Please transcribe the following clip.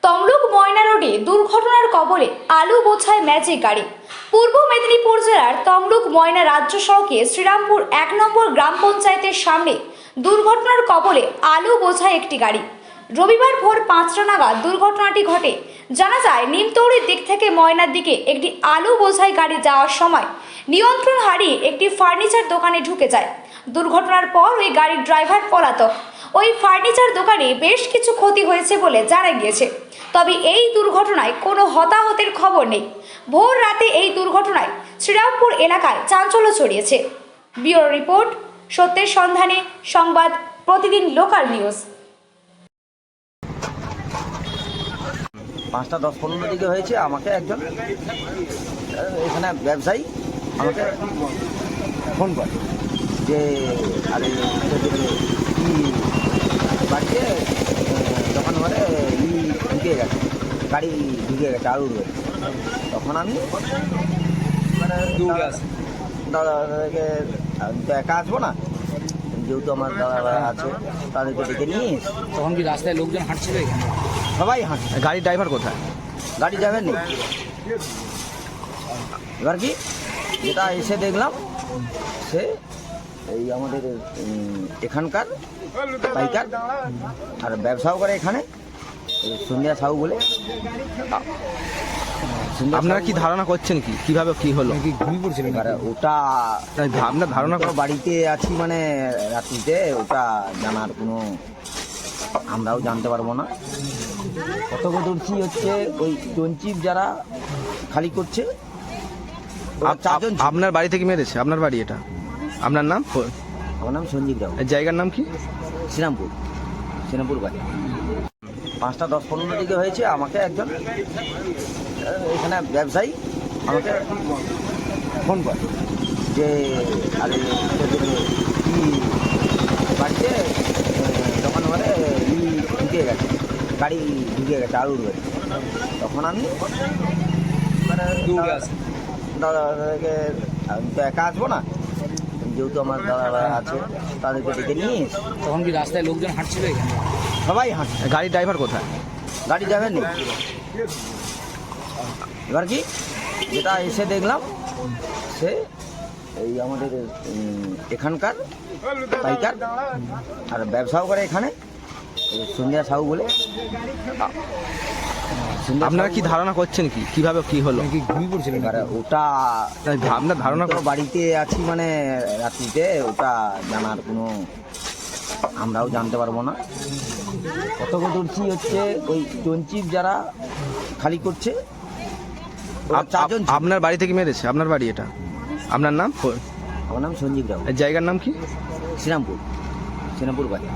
তমলুক ময়না রোডে দুর্ঘটনার কবলে আলু বোঝাই ম্যাজিক গাড়ি। পূর্ব মেদিনীপুর জেলার তমলুক ময়না রাজ্য সড়কে শ্রীরামপুর ১ নম্বর গ্রাম পঞ্চায়েতের সামনে দুর্ঘটনার কবলে আলু বোঝাই একটি গাড়ি। রবিবার ভোর ৫টা নাগাদ দুর্ঘটনাটি ঘটে। জানা যায়, নিমতৌড়ির দিক থেকে ময়নার দিকে একটি আলু বোঝাই গাড়ি যাওয়ার সময় নিয়ন্ত্রণ হারিয়ে একটি ফার্নিচার দোকানে ঢুকে যায়। দুর্ঘটনার পর ওই গাড়ির ড্রাইভার পলাতক। ওই ফার্নিচার দোকানে বেশ কিছু ক্ষতি হয়েছে বলে জানা গিয়েছে। তবে এই দুর্ঘটনায় কোনো হতাহতের খবর নেই। ভোর রাতে এই দুর্ঘটনায় শ্রীরামপুর এলাকায় চাঞ্চল্য ছড়িয়েছে। ব্যুরো রিপোর্ট, সত্যের সন্ধানে সংবাদ, প্রতিদিন লোকাল নিউজ। 5টা 10-15 দিকে হয়েছে। আমাকে একজন এখানে ব্যবসায়ী আমাকে ফোন করে যে আরে কি বাড়িতে দোকান ঘরে ঢুকে গেছে, গাড়ি ঢুকে গেছে আলুর গাড়ি। তখন আমি দাদাকে তো একা আসবো না, যেহেতু আমার দাদা আছে তাদেরকে ডেকে নিয়ে। তখন কি রাস্তায় লোকজন হাঁটছিল এখানে? সবাই হাঁটছে। গাড়ির ড্রাইভার কোথায়? গাড়ি ড্রাইভার নেই। এবার কি যেটা এসে দেখলাম, সে এই আমাদের এখানকার পাইকার আর ব্যবসাও করে এখানে, সন্ধ্যা সাহু বলে। আপনারা কি ধারণা করছেন কিভাবে কি হলো? কি ঘুমিয়ে পড়ছিলেন? এবার ওটা আপনার ধারণা তো বাড়িতে আছি মানে রাত্রিতে, ওটা জানার কোনো আমরাও জানতে পারবো না। প্রত্যক্ষদর্শী হচ্ছে ওই টনচিপ যারা খালি করছে, ওরা 4 জন ছিল। আপনার বাড়ি থেকে মেরেছে? আপনার বাড়ি এটা? আপনার নাম? আমার নাম সঞ্জীব রাও। এই জায়গার নাম কি? শ্রীরামপুর বাড়ি। 5টা 10-15 দিকে হয়েছে। আমাকে একজন এখানে ব্যবসায়ী আমাকে ফোন করে যে আরে কি বাড়িতে দোকান ঘরে ঢুকে গেছে, গাড়ি ঢুকে গেছে আলুর গাড়ি। তখন আমি দাদাকে তো একা আসবো না, যেহেতু আমার দাদা আছে তাদেরকে ডেকে নিয়ে। তখন কি রাস্তায় লোকজন হাঁটছিল এখানে? সবাই হাঁটছে। গাড়ির ড্রাইভার কোথায়? গাড়ি ড্রাইভার নেই। এবার কি যেটা এসে দেখলাম, সে এই আমাদের এখানকার পাইকার আর ব্যবসাও করে এখানে, সন্ধ্যা সাহু বলে। আপনারা কি ধারণা করছেন কিভাবে কি হলো? কি ঘুমিয়ে পড়ছিলেন? এবার ওটা আপনার ধারণা তো বাড়িতে আছি মানে রাত্রিতে, ওটা জানার কোনো আমরাও জানতে পারবো না। প্রত্যক্ষদর্শী হচ্ছে ওই টনচিপ যারা খালি করছে, ওরা 4 জন ছিল। আপনার বাড়ি থেকে মেরেছে? আপনার বাড়ি এটা? আপনার নাম? আমার নাম সঞ্জীব রাও। এই জায়গার নাম কি? শ্রীরামপুর বাড়ি।